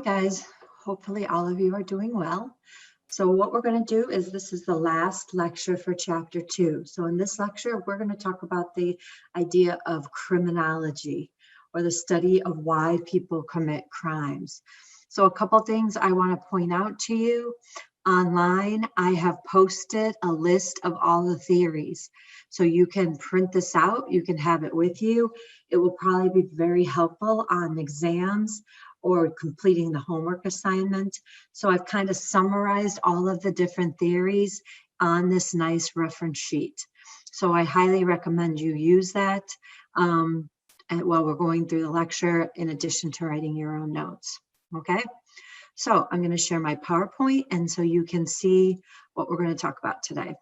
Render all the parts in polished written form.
guys, hopefully all of you are doing well. So what we're going to do is this is the last lecture for chapter 2. So in this lecture, we're going to talk about the idea of criminology, or the study of why people commit crimes. So a couple things I want to point out to you. Online, I have posted a list of all the theories. So you can print this out, you can have it with you. It will probably be very helpful on exams or completing the homework assignment. So I've kind of summarized all of the different theories on this nice reference sheet. So I highly recommend you use that while we're going through the lecture, in addition to writing your own notes, okay? So I'm going to share my PowerPoint, and so you can see what we're going to talk about today.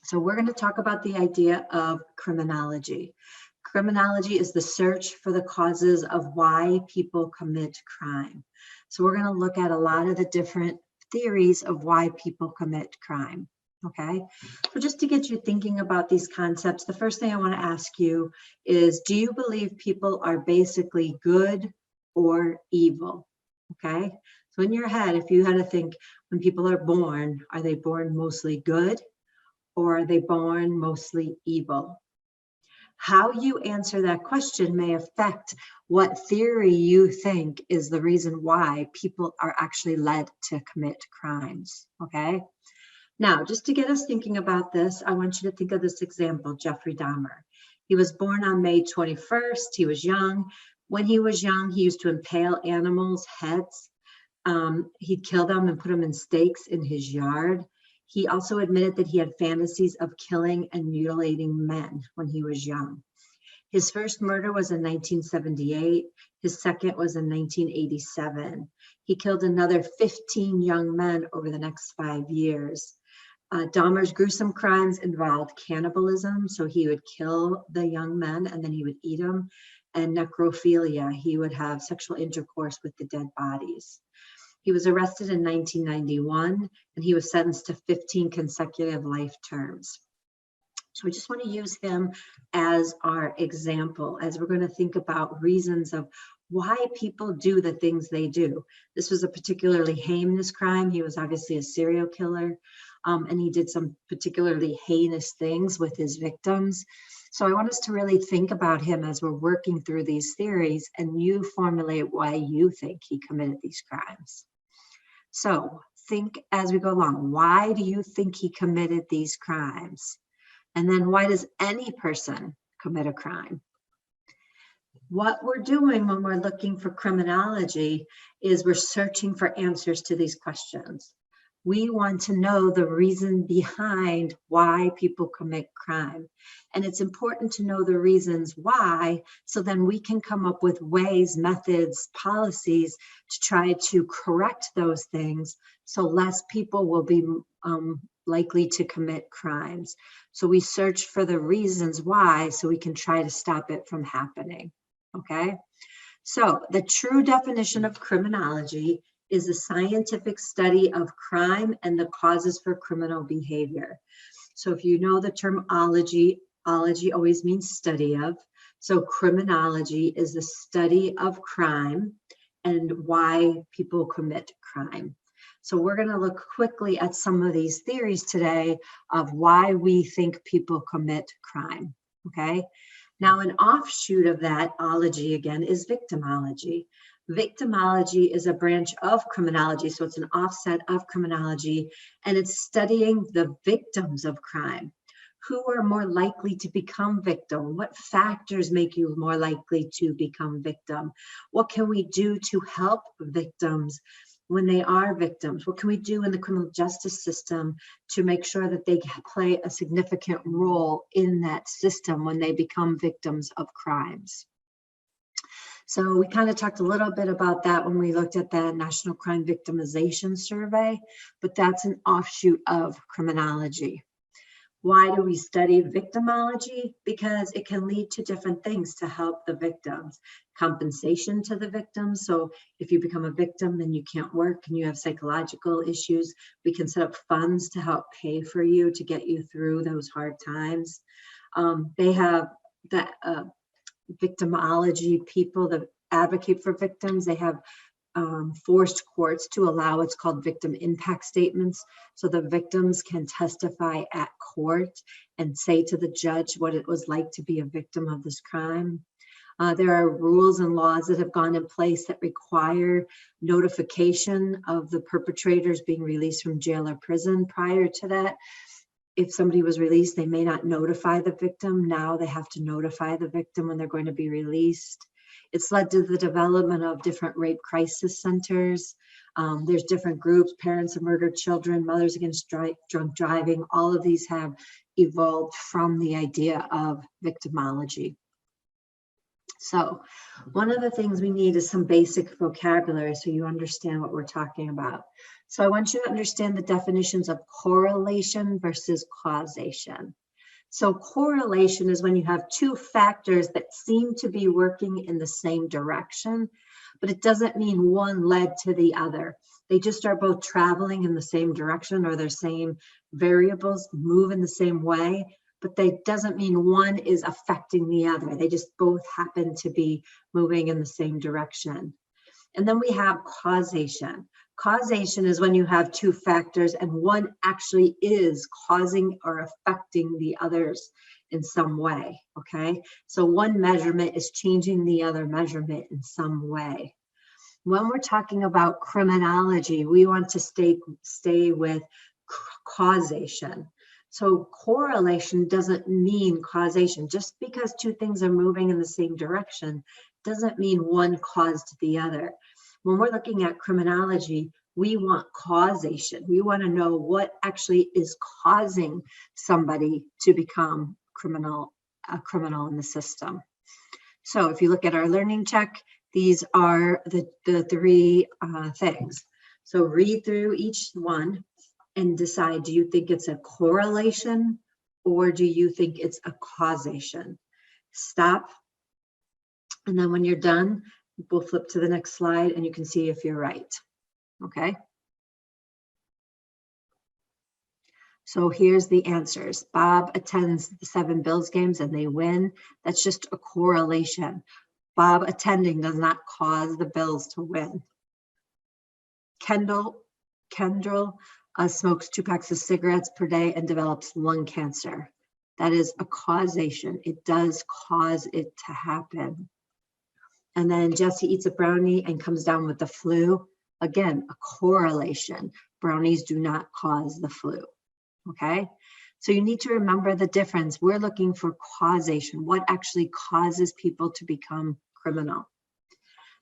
So we're going to talk about the idea of criminology. Criminology is the search for the causes of why people commit crime. So we're going to look at a lot of the different theories of why people commit crime. Okay, so just to get you thinking about these concepts, the first thing I want to ask you is, do you believe people are basically good or evil? Okay, so in your head, if you had to think, when people are they born mostly good, or are they born mostly evil? How you answer that question may affect what theory you think is the reason why people are actually led to commit crimes, okay? Now, just to get us thinking about this, I want you to think of this example, Jeffrey Dahmer. He was born on May 21st. He was young. When he was young, he used to impale animals' heads. He'd kill them and put them in stakes in his yard. He also admitted that he had fantasies of killing and mutilating men when he was young. His first murder was in 1978. His second was in 1987. He killed another 15 young men over the next 5 years. Dahmer's gruesome crimes involved cannibalism, so he would kill the young men and then he would eat them, and necrophilia, he would have sexual intercourse with the dead bodies. He was arrested in 1991, and he was sentenced to 15 consecutive life terms. So we just want to use him as our example, as we're going to think about reasons of why people do the things they do. This was a particularly heinous crime. He was obviously a serial killer, and he did some particularly heinous things with his victims. So I want us to really think about him as we're working through these theories, and you formulate why you think he committed these crimes. So think as we go along, why do you think he committed these crimes? And then why does any person commit a crime? What we're doing when we're looking for criminology is we're searching for answers to these questions. We want to know the reason behind why people commit crime. And it's important to know the reasons why, so then we can come up with ways, methods, policies to try to correct those things so less people will be likely to commit crimes. So we search for the reasons why so we can try to stop it from happening, okay? So the true definition of criminology is a scientific study of crime and the causes for criminal behavior. So if you know the term ology always means study of. So criminology is the study of crime and why people commit crime. So we're going to look quickly at some of these theories today of why we think people commit crime, okay? Now, an offshoot of that ology, again, is victimology. Victimology is a branch of criminology, so it's an offset of criminology, and it's studying the victims of crime. Who are more likely to become victim? What factors make you more likely to become victim? What can we do to help victims when they are victims? What can we do in the criminal justice system to make sure that they play a significant role in that system when they become victims of crimes? So we kind of talked a little bit about that when we looked at the National Crime Victimization Survey, but that's an offshoot of criminology. Why do we study victimology? Because it can lead to different things to help the victims. Compensation to the victims. So if you become a victim and you can't work and you have psychological issues, we can set up funds to help pay for you to get you through those hard times. They have the victimology people that advocate for victims. They have forced courts to allow what's called victim impact statements. So the victims can testify at court and say to the judge what it was like to be a victim of this crime. There are rules and laws that have gone in place that require notification of the perpetrators being released from jail or prison. Prior to that, if somebody was released, they may not notify the victim. Now they have to notify the victim when they're going to be released. It's led to the development of different rape crisis centers. There's different groups, parents of murdered children, mothers against drunk driving. All of these have evolved from the idea of victimology. So one of the things we need is some basic vocabulary so you understand what we're talking about. So I want you to understand the definitions of correlation versus causation. So correlation is when you have two factors that seem to be working in the same direction, but it doesn't mean one led to the other. They just are both traveling in the same direction, or their same variables move in the same way, but that doesn't mean one is affecting the other. They just both happen to be moving in the same direction. And then we have causation. Causation is when you have two factors and one actually is causing or affecting the others in some way, okay? So one measurement is changing the other measurement in some way. When we're talking about criminology, we want to stay with causation. So correlation doesn't mean causation. Just because two things are moving in the same direction doesn't mean one caused the other. When we're looking at criminology, we want causation. We want to know what actually is causing somebody to become a criminal in the system. So if you look at our learning check, these are the three things. So read through each one and decide, do you think it's a correlation or do you think it's a causation? Stop. And then when you're done, we'll flip to the next slide and you can see if you're right. Okay. So here's the answers. Bob attends the 7 Bills games and they win. That's just a correlation. Bob attending does not cause the Bills to win. Kendall smokes 2 packs of cigarettes per day and develops lung cancer. That is a causation. It does cause it to happen. And then Jesse eats a brownie and comes down with the flu. Again, a correlation. Brownies do not cause the flu. Okay? So you need to remember the difference. We're looking for causation. What actually causes people to become criminal?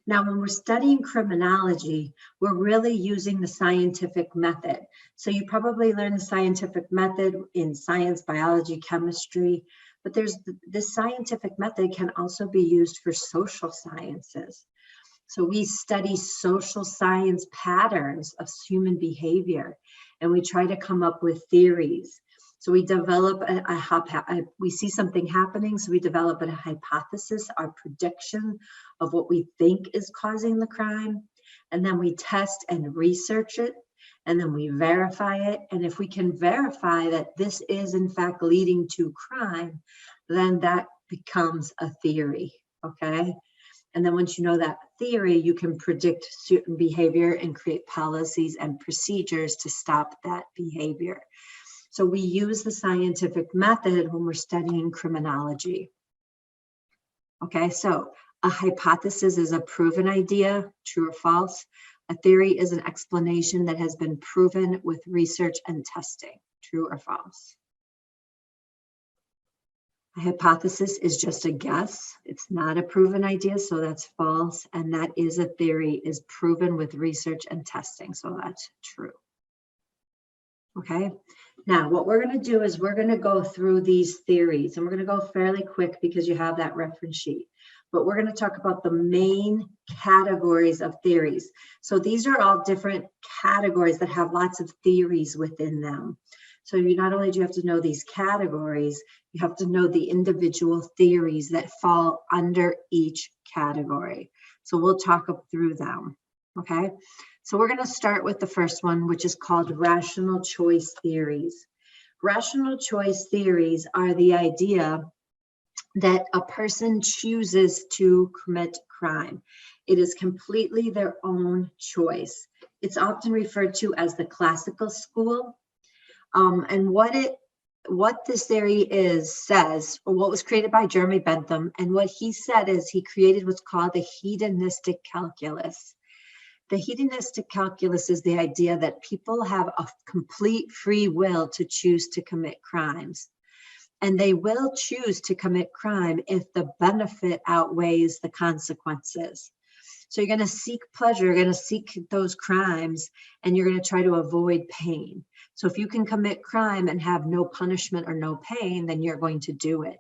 Now, when we're studying criminology, we're really using the scientific method. So you probably learned the scientific method in science, biology, chemistry, but this scientific method can also be used for social sciences. So we study social science patterns of human behavior, and we try to come up with theories. So we develop we see something happening, so we develop a hypothesis, our prediction of what we think is causing the crime, and then we test and research it, and then we verify it. And if we can verify that this is in fact leading to crime, then that becomes a theory, okay? And then once you know that theory, you can predict certain behavior and create policies and procedures to stop that behavior. So we use the scientific method when we're studying criminology. Okay, so a hypothesis is a proven idea, true or false. A theory is an explanation that has been proven with research and testing, true or false. A hypothesis is just a guess. It's not a proven idea, so that's false. And that is a theory is proven with research and testing, so that's true. Okay, now what we're going to do is we're going to go through these theories, and we're going to go fairly quick because you have that reference sheet. But we're going to talk about the main categories of theories. So these are all different categories that have lots of theories within them. So you not only do you have to know these categories, you have to know the individual theories that fall under each category. So we'll talk through them, okay? So we're going to start with the first one, which is called rational choice theories. Rational choice theories are the idea that a person chooses to commit crime. It is completely their own choice. It's often referred to as the classical school. And what this theory says, or what was created by Jeremy Bentham, and what he said is he created what's called the hedonistic calculus. The hedonistic calculus is the idea that people have a complete free will to choose to commit crimes. And they will choose to commit crime if the benefit outweighs the consequences. So you're going to seek pleasure, you're going to seek those crimes, and you're going to try to avoid pain. So if you can commit crime and have no punishment or no pain, then you're going to do it.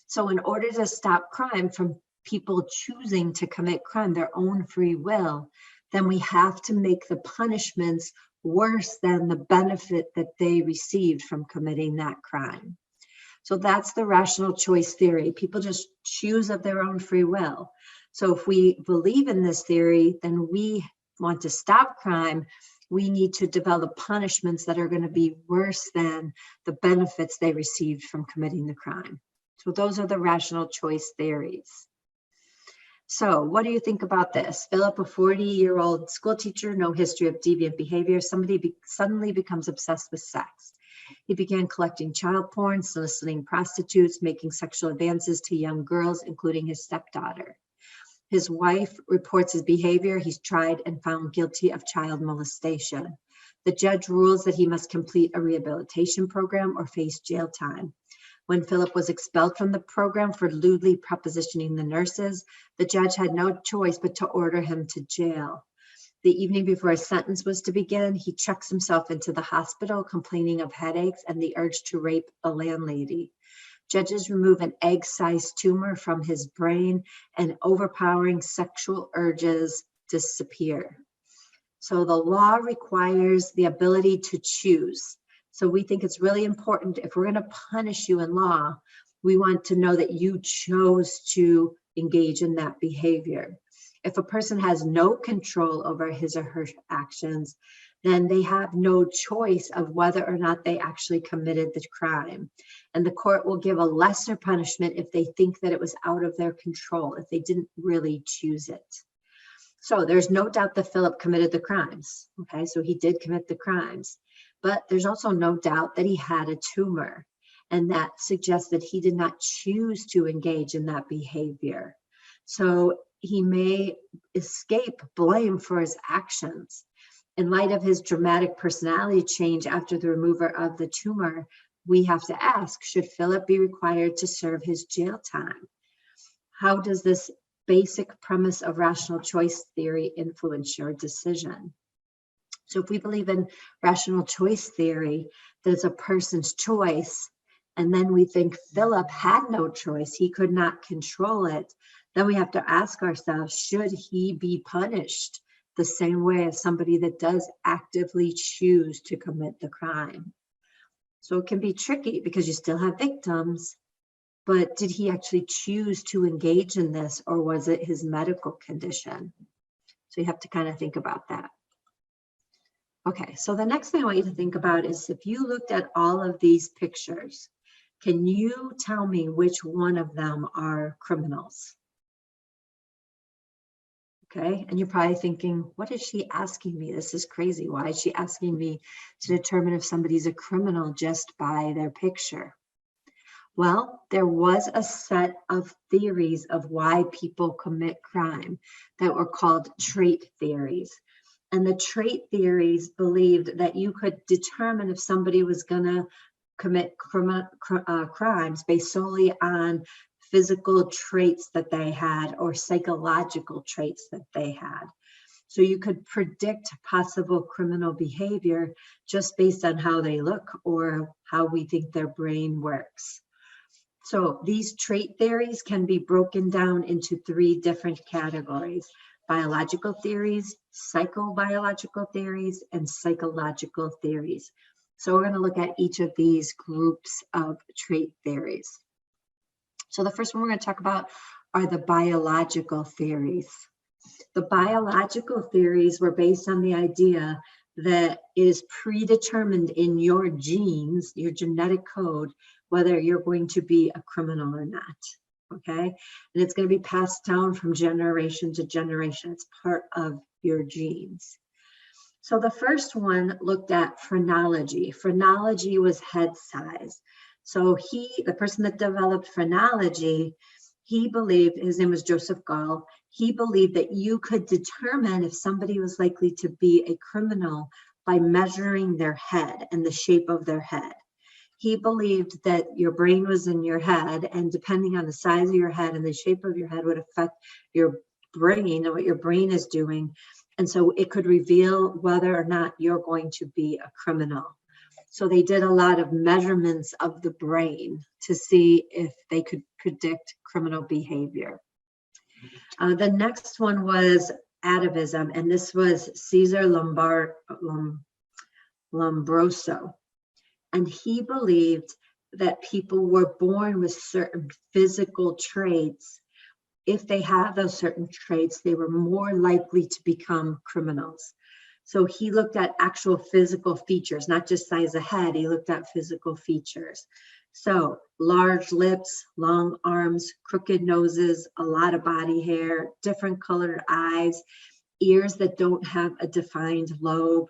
So in order to stop crime from people choosing to commit crime, their own free will, then we have to make the punishments worse than the benefit that they received from committing that crime. So that's the rational choice theory. People just choose of their own free will. So if we believe in this theory, then we want to stop crime. We need to develop punishments that are going to be worse than the benefits they received from committing the crime. So those are the rational choice theories. So what do you think about this? Philip, a 40-year-old school teacher, no history of deviant behavior, suddenly becomes obsessed with sex. He began collecting child porn, soliciting prostitutes, making sexual advances to young girls, including his stepdaughter. His wife reports his behavior. He's tried and found guilty of child molestation. The judge rules that he must complete a rehabilitation program or face jail time. When Philip was expelled from the program for lewdly propositioning the nurses, the judge had no choice but to order him to jail. The evening before his sentence was to begin, he checks himself into the hospital, complaining of headaches and the urge to rape a landlady. Judges remove an egg-sized tumor from his brain, and overpowering sexual urges disappear. So the law requires the ability to choose. So we think it's really important, if we're going to punish you in law, we want to know that you chose to engage in that behavior. If a person has no control over his or her actions, then they have no choice of whether or not they actually committed the crime. And the court will give a lesser punishment if they think that it was out of their control, if they didn't really choose it. So there's no doubt that Philip committed the crimes. Okay, so he did commit the crimes, but there's also no doubt that he had a tumor, and that suggests that he did not choose to engage in that behavior. So he may escape blame for his actions. In light of his dramatic personality change after the removal of the tumor, we have to ask, should Philip be required to serve his jail time? How does this basic premise of rational choice theory influence your decision? So if we believe in rational choice theory, that it's a person's choice, and then we think Philip had no choice, he could not control it, then we have to ask ourselves, should he be punished the same way as somebody that does actively choose to commit the crime? So it can be tricky because you still have victims, but did he actually choose to engage in this, or was it his medical condition? So you have to kind of think about that. Okay, so the next thing I want you to think about is, if you looked at all of these pictures, can you tell me which one of them are criminals? Okay, and you're probably thinking, what is she asking me? This is crazy. Why is she asking me to determine if somebody's a criminal just by their picture? Well, there was a set of theories of why people commit crime that were called trait theories. And the trait theories believed that you could determine if somebody was going to commit crimes based solely on physical traits that they had or psychological traits that they had. So you could predict possible criminal behavior just based on how they look or how we think their brain works. So these trait theories can be broken down into 3 different categories: biological theories, psychobiological theories, and psychological theories. So we're going to look at each of these groups of trait theories. So the first one we're going to talk about are the biological theories. The biological theories were based on the idea that it is predetermined in your genes, your genetic code, whether you're going to be a criminal or not. Okay, and it's going to be passed down from generation to generation. It's part of your genes. So the first one looked at phrenology. Phrenology was head size. So the person that developed phrenology, he believed, his name was Joseph Gall, he believed that you could determine if somebody was likely to be a criminal by measuring their head and the shape of their head. He believed that your brain was in your head, and depending on the size of your head and the shape of your head would affect your brain and what your brain is doing. And so it could reveal whether or not you're going to be a criminal. So they did a lot of measurements of the brain to see if they could predict criminal behavior. The next one was atavism, and this was Cesar Lombroso. And he believed that people were born with certain physical traits. If they have those certain traits, they were more likely to become criminals. So he looked at actual physical features, not just size of head. He looked at physical features. So large lips, long arms, crooked noses, a lot of body hair, different colored eyes, ears that don't have a defined lobe.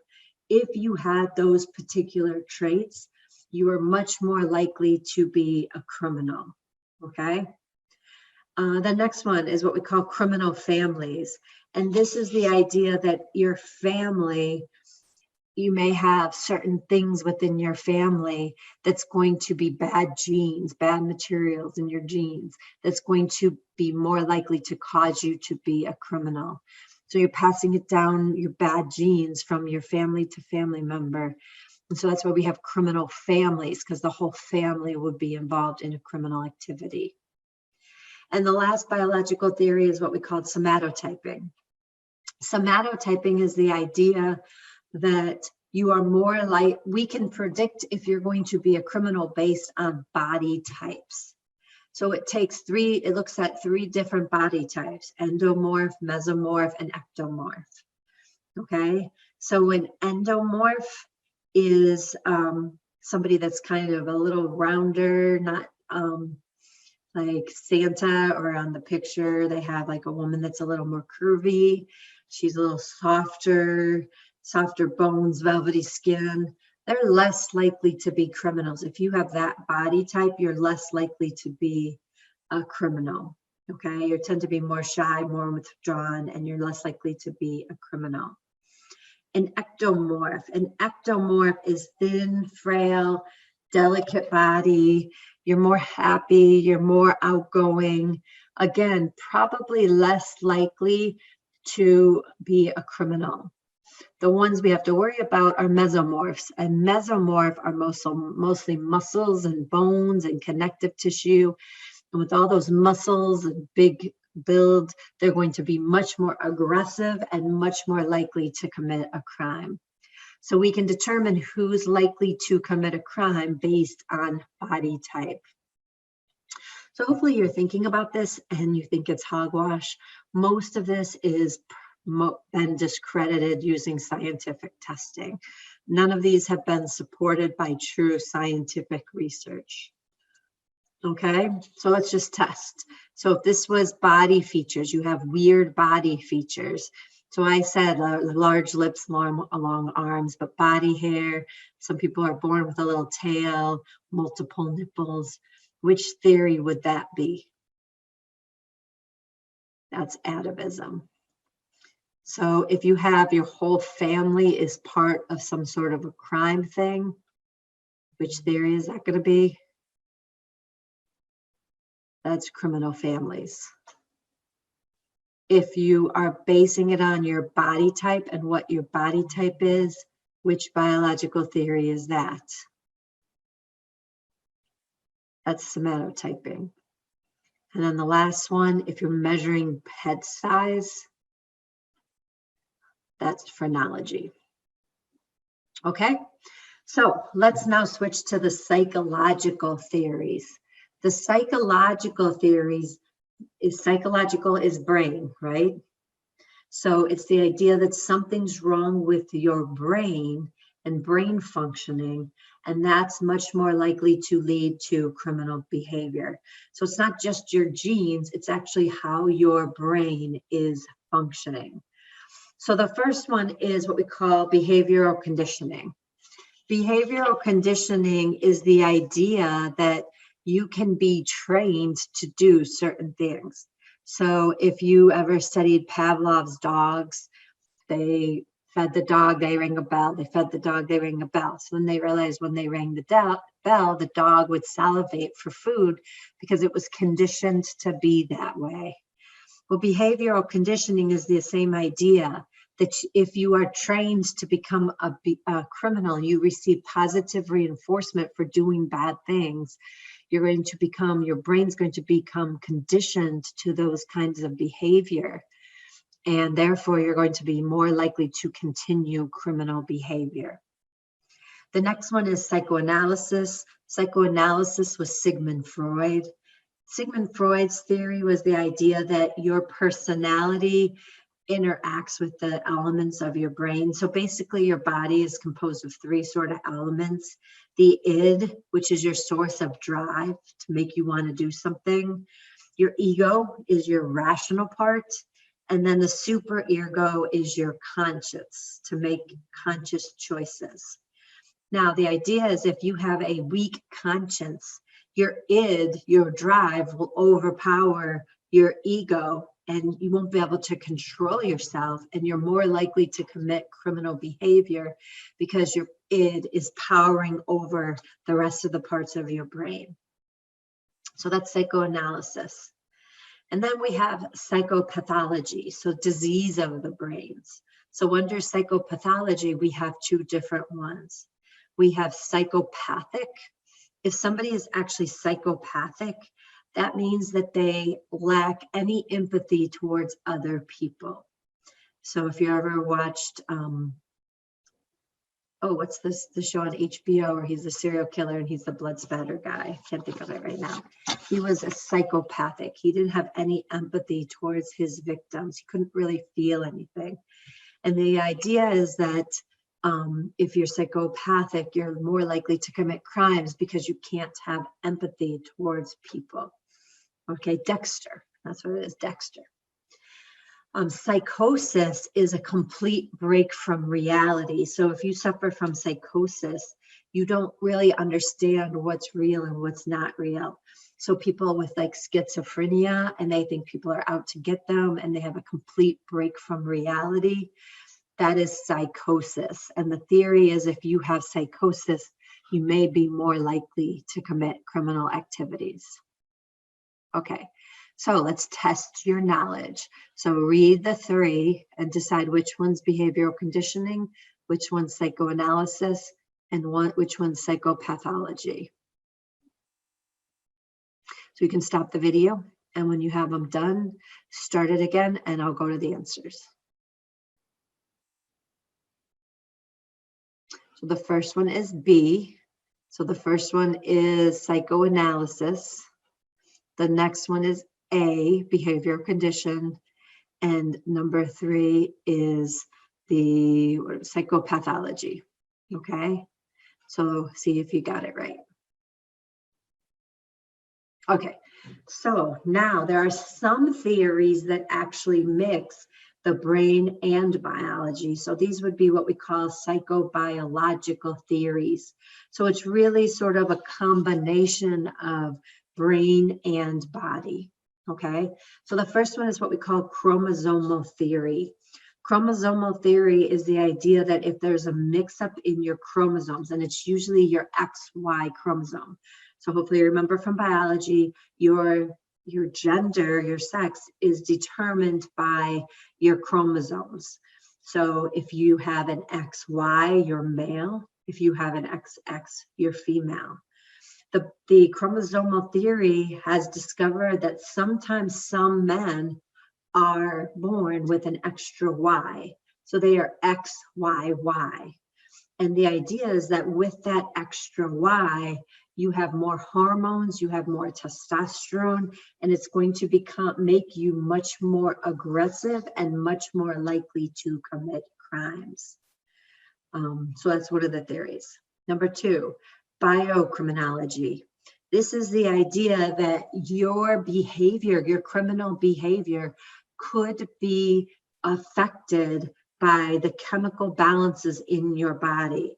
If you had those particular traits, you are much more likely to be a criminal, okay? The next one is what we call criminal families. And this is the idea that your family, you may have certain things within your family that's going to be bad genes, bad materials in your genes, that's going to be more likely to cause you to be a criminal. So you're passing it down, your bad genes, from your family to family member. And so that's why we have criminal families, because the whole family would be involved in a criminal activity. And the last biological theory is what we call somatotyping. Somatotyping is the idea that you are more like, we can predict if you're going to be a criminal based on body types. So it looks at 3 different body types: endomorph, mesomorph, and ectomorph. Okay, so an endomorph is somebody that's kind of a little rounder, not like Santa, or on the picture they have like a woman that's a little more curvy. She's a little softer bones, velvety skin. They're less likely to be criminals. If you have that body type, you're less likely to be a criminal. Okay, you tend to be more shy, more withdrawn, and you're less likely to be a criminal. An ectomorph is thin, frail, delicate body. You're more happy, you're more outgoing. Again, probably less likely to be a criminal. The ones we have to worry about are mesomorphs, and mesomorph are mostly muscles and bones and connective tissue. And with all those muscles and big build, they're going to be much more aggressive and much more likely to commit a crime. So we can determine who's likely to commit a crime based on body type. So hopefully you're thinking about this and you think it's hogwash. Most of this is been discredited using scientific testing. None of these have been supported by true scientific research. Okay, so let's just test. So if this was body features, you have weird body features. So I said large lips, long arms, but body hair. Some people are born with a little tail, multiple nipples. Which theory would that be? That's atavism. So if you have your whole family is part of some sort of a crime thing, which theory is that going to be? That's criminal families. If you are basing it on your body type and what your body type is, which biological theory is that? That's somatotyping. And then the last one, if you're measuring head size, that's phrenology. Okay, so let's now switch to the psychological theories. The psychological theories psychological is brain, right? So it's the idea that something's wrong with your brain and brain functioning, and that's much more likely to lead to criminal behavior. So it's not just your genes, it's actually how your brain is functioning. So the first one is what we call behavioral conditioning. Behavioral conditioning is the idea that you can be trained to do certain things. So if you ever studied Pavlov's dogs, they fed the dog, they rang a bell. They fed the dog, they rang a bell. So then they realized when they rang the bell, the dog would salivate for food because it was conditioned to be that way. Well, behavioral conditioning is the same idea, that if you are trained to become a criminal, you receive positive reinforcement for doing bad things. You're going to become, your brain's going to become conditioned to those kinds of behavior. And therefore, you're going to be more likely to continue criminal behavior. The next one is psychoanalysis. Psychoanalysis was Sigmund Freud. Sigmund Freud's theory was the idea that your personality interacts with the elements of your brain. So basically, your body is composed of three sort of elements. The id, which is your source of drive to make you want to do something. Your ego is your rational part. And then the superego is your conscience, to make conscious choices. Now, the idea is if you have a weak conscience, your id, your drive, will overpower your ego, and you won't be able to control yourself, and you're more likely to commit criminal behavior because your id is powering over the rest of the parts of your brain. So that's psychoanalysis. And then we have psychopathology, so disease of the brains. So under psychopathology, we have two different ones. We have psychopathic. If somebody is actually psychopathic, that means that they lack any empathy towards other people. So if you ever watched, what's this, the show on HBO where he's a serial killer and he's the blood spatter guy? I can't think of it right now. He was a psychopathic. He didn't have any empathy towards his victims. He couldn't really feel anything. And the idea is that if you're psychopathic, you're more likely to commit crimes because you can't have empathy towards people. Okay, Dexter, that's what it is, Dexter. Psychosis is a complete break from reality. So if you suffer from psychosis, you don't really understand what's real and what's not real. So people with like schizophrenia, and they think people are out to get them, and they have a complete break from reality. That is psychosis. And the theory is if you have psychosis, you may be more likely to commit criminal activities. Okay, so let's test your knowledge. So read the three and decide which one's behavioral conditioning, which one's psychoanalysis, and which one's psychopathology. So you can stop the video, and when you have them done, start it again, and I'll go to the answers. So the first one is B. So the first one is psychoanalysis. The next one is A, behavioral condition. And number 3 is the psychopathology. Okay, so see if you got it right. Okay, so now there are some theories that actually mix the brain and biology. So these would be what we call psychobiological theories. So it's really sort of a combination of brain and body. Okay, so the first one is what we call chromosomal theory. Chromosomal theory is the idea that if there's a mix-up in your chromosomes, and it's usually your XY chromosome. So hopefully you remember from biology, your gender, your sex is determined by your chromosomes. So if you have an XY, you're male. If you have an XX, you're female. The chromosomal theory has discovered that sometimes some men are born with an extra Y. So they are XYY. And the idea is that with that extra Y, you have more hormones, you have more testosterone, and it's going to make you much more aggressive and much more likely to commit crimes. So that's one of the theories. Number 2, biocriminology. This is the idea that your behavior, your criminal behavior, could be affected by the chemical balances in your body.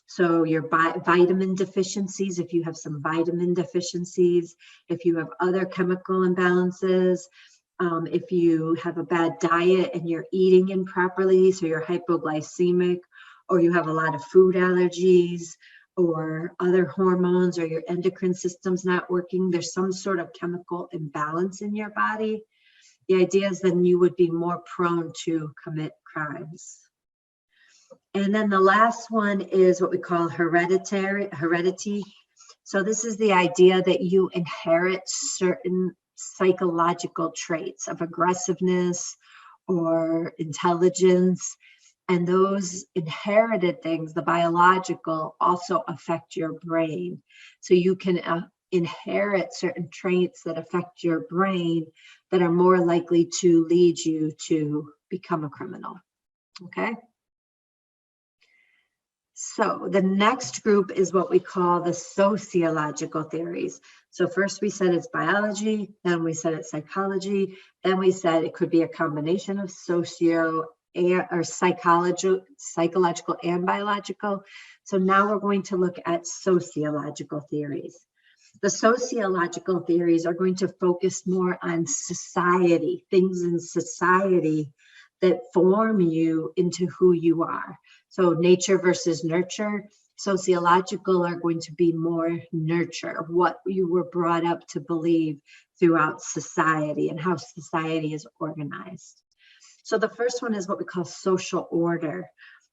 So your vitamin deficiencies, if you have some vitamin deficiencies, if you have other chemical imbalances, if you have a bad diet and you're eating improperly, so you're hypoglycemic, or you have a lot of food allergies, or other hormones, or your endocrine system's not working, there's some sort of chemical imbalance in your body. The idea is then you would be more prone to commit crimes. And then the last one is what we call heredity. So this is the idea that you inherit certain psychological traits of aggressiveness or intelligence. And those inherited things, the biological, also affect your brain. So you can inherit certain traits that affect your brain that are more likely to lead you to become a criminal. Okay? So the next group is what we call the sociological theories. So first we said it's biology, then we said it's psychology, then we said it could be a combination of psychological and biological. So now we're going to look at sociological theories. The sociological theories are going to focus more on society, things in society that form you into who you are. So nature versus nurture. Sociological are going to be more nurture, what you were brought up to believe throughout society and how society is organized. So the first one is what we call social order.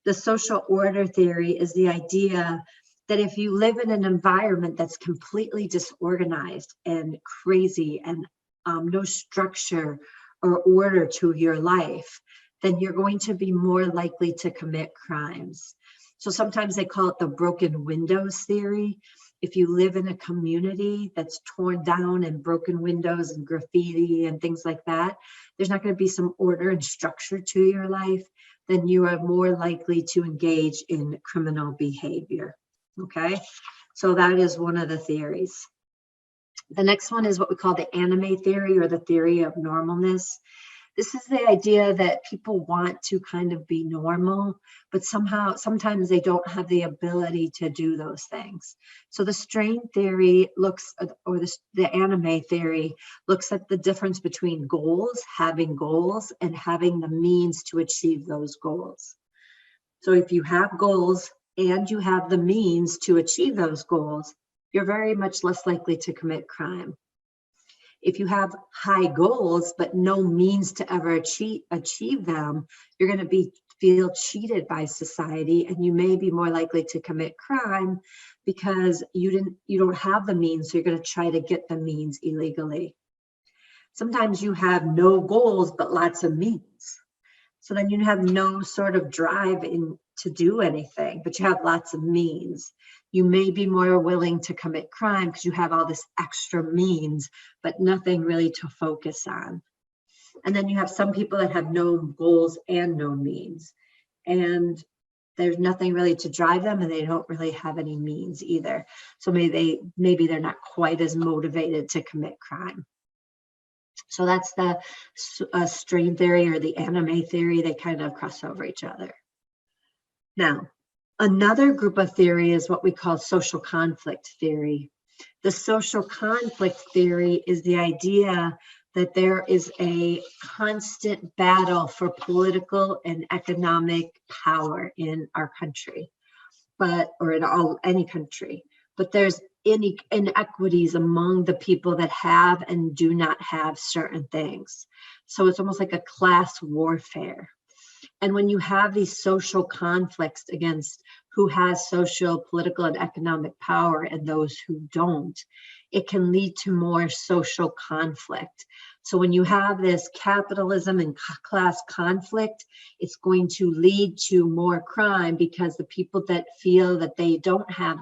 The social order theory is the idea that if you live in an environment that's completely disorganized and crazy and no structure or order to your life, then you're going to be more likely to commit crimes. So sometimes they call it the broken windows theory. If you live in a community that's torn down and broken windows and graffiti and things like that, there's not going to be some order and structure to your life, then you are more likely to engage in criminal behavior. Okay, so that is one of the theories. The next one is what we call the anime theory, or the theory of normalness. This is the idea that people want to kind of be normal, but sometimes they don't have the ability to do those things. So the strain theory looks at, or the anime theory looks at the difference between having goals, and having the means to achieve those goals. So if you have goals and you have the means to achieve those goals, you're very much less likely to commit crime. If you have high goals, but no means to ever achieve them, you're going to feel cheated by society, and you may be more likely to commit crime because you don't have the means, so you're going to try to get the means illegally. Sometimes you have no goals, but lots of means. So then you have no sort of drive to do anything, but you have lots of means. You may be more willing to commit crime because you have all this extra means, but nothing really to focus on. And then you have some people that have no goals and no means, and there's nothing really to drive them, and they don't really have any means either. So maybe they're not quite as motivated to commit crime. So that's the strain theory or the anime theory. They kind of cross over each other. Now, another group of theory is what we call social conflict theory. The social conflict theory is the idea that there is a constant battle for political and economic power in our country, or in any country. But there's inequities among the people that have and do not have certain things. So it's almost like a class warfare. And when you have these social conflicts against who has social, political, and economic power and those who don't, it can lead to more social conflict. So when you have this capitalism and class conflict, it's going to lead to more crime, because the people that feel that they don't have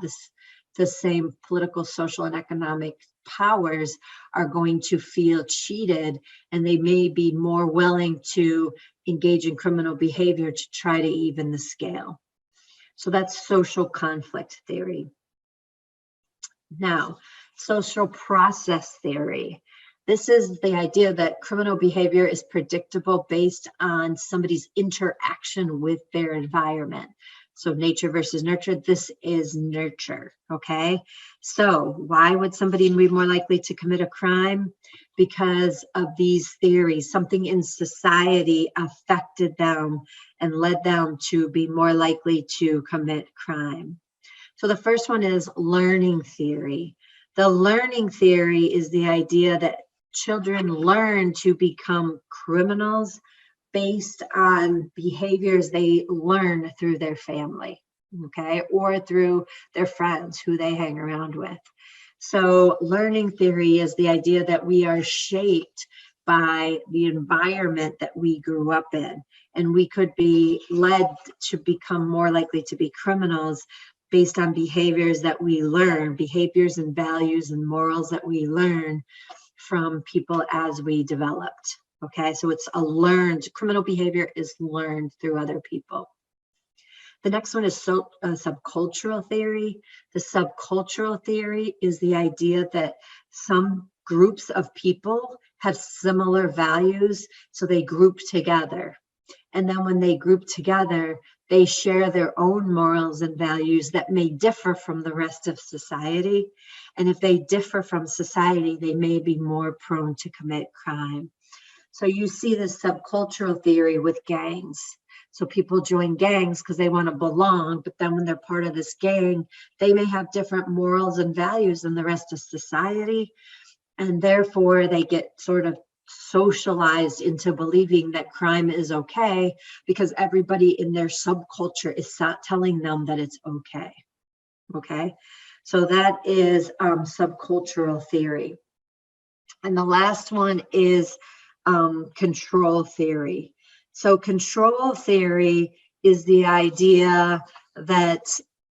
the same political, social, and economic powers are going to feel cheated, and they may be more willing to engage in criminal behavior to try to even the scale. So that's social conflict theory. Now, social process theory. This is the idea that criminal behavior is predictable based on somebody's interaction with their environment. So nature versus nurture, this is nurture, okay? So why would somebody be more likely to commit a crime? Because of these theories, something in society affected them and led them to be more likely to commit crime. So the first one is learning theory. The learning theory is the idea that children learn to become criminals based on behaviors they learn through their family, okay, or through their friends who they hang around with. So learning theory is the idea that we are shaped by the environment that we grew up in, and we could be led to become more likely to be criminals based on behaviors that we learn, behaviors and values and morals that we learn from people as we developed. Okay, so it's a learned, criminal behavior is learned through other people. The next one is subcultural theory. The subcultural theory is the idea that some groups of people have similar values, so they group together. And then when they group together, they share their own morals and values that may differ from the rest of society. And if they differ from society, they may be more prone to commit crime. So you see this subcultural theory with gangs. So people join gangs because they want to belong, but then when they're part of this gang, they may have different morals and values than the rest of society. And therefore they get sort of socialized into believing that crime is okay because everybody in their subculture is telling them that it's okay. Okay, so that is subcultural theory. And the last one is control theory. So control theory is the idea that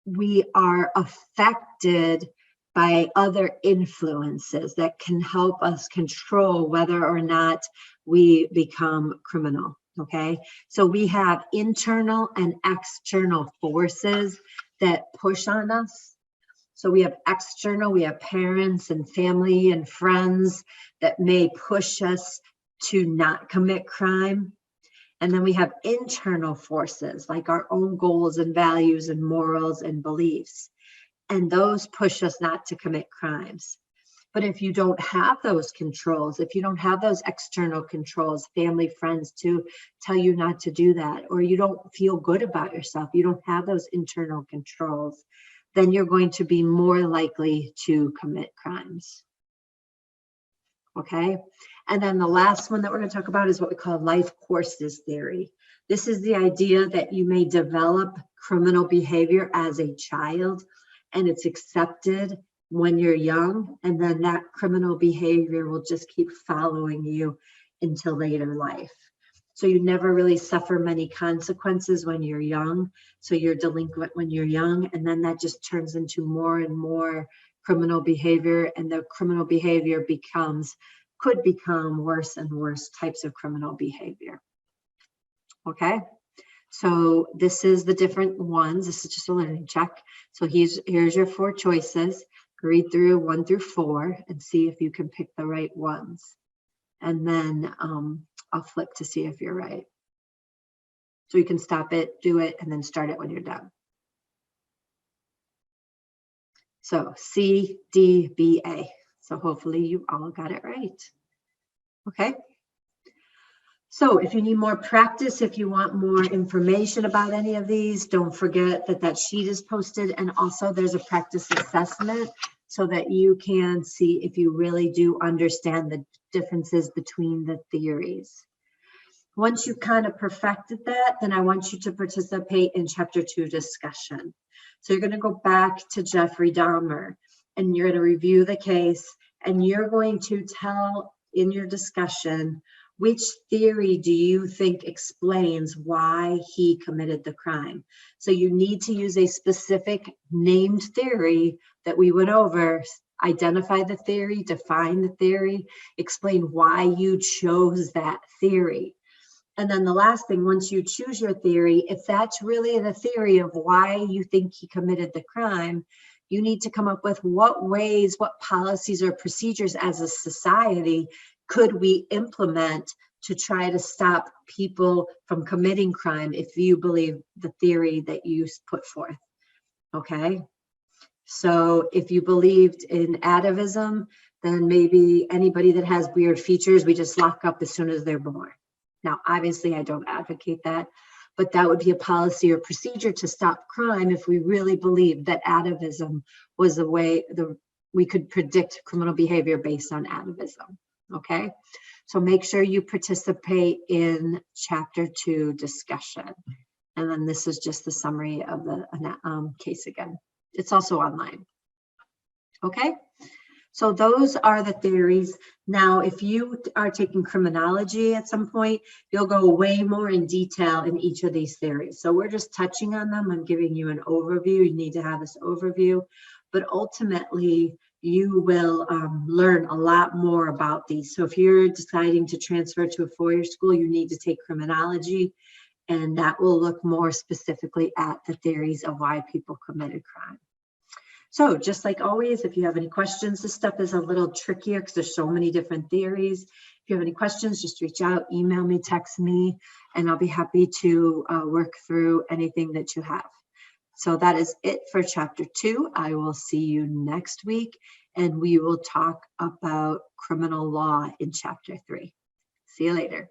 we are affected by other influences that can help us control whether or not we become criminal. Okay, so we have internal and external forces that push on us. So we have external, we have parents and family and friends that may push us to not commit crime. And then we have internal forces like our own goals and values and morals and beliefs. And those push us not to commit crimes. But if you don't have those controls, if you don't have those external controls, family, friends to tell you not to do that, or you don't feel good about yourself, you don't have those internal controls, then you're going to be more likely to commit crimes. Okay, and then the last one that we're going to talk about is what we call life courses theory. This is the idea that you may develop criminal behavior as a child, and it's accepted when you're young, and then that criminal behavior will just keep following you into later life. So you never really suffer many consequences when you're young. So you're delinquent when you're young, and then that just turns into more and more criminal behavior, and the criminal behavior could become worse and worse types of criminal behavior. Okay, so this is the different ones. This is just a learning check. So here's your 4 choices. Read through 1 through 4 and see if you can pick the right ones. And then I'll flip to see if you're right. So you can stop it, do it, and then start it when you're done. So C, D, B, A. So hopefully you all got it right. Okay. So if you need more practice, if you want more information about any of these, don't forget that that sheet is posted. And also there's a practice assessment so that you can see if you really do understand the differences between the theories. Once you kind of perfected that, then I want you to participate in chapter 2 discussion. So you're going to go back to Jeffrey Dahmer and you're going to review the case, and you're going to tell in your discussion, which theory do you think explains why he committed the crime? So you need to use a specific named theory that we went over, identify the theory, define the theory, explain why you chose that theory. And then the last thing, once you choose your theory, if that's really the theory of why you think he committed the crime, You need to come up with what ways, what policies or procedures as a society could we implement to try to stop people from committing crime if you believe the theory that you put forth. Okay? So if you believed in atavism, then maybe anybody that has weird features, we just lock up as soon as they're born. Now, obviously, I don't advocate that, but that would be a policy or procedure to stop crime if we really believed that atavism was the way we could predict criminal behavior based on atavism. Okay? So make sure you participate in chapter 2 discussion. And then this is just the summary of the case again. It's also online. Okay, so those are the theories. Now, if you are taking criminology at some point, you'll go way more in detail in each of these theories. So we're just touching on them. I'm giving you an overview. You need to have this overview, but ultimately you will learn a lot more about these. So if you're deciding to transfer to a four-year school, you need to take criminology, and that will look more specifically at the theories of why people committed crime. So just like always, if you have any questions, this stuff is a little trickier because there's so many different theories. If you have any questions, just reach out, email me, text me, and I'll be happy to work through anything that you have. So that is it for chapter 2. I will see you next week, and we will talk about criminal law in chapter 3. See you later.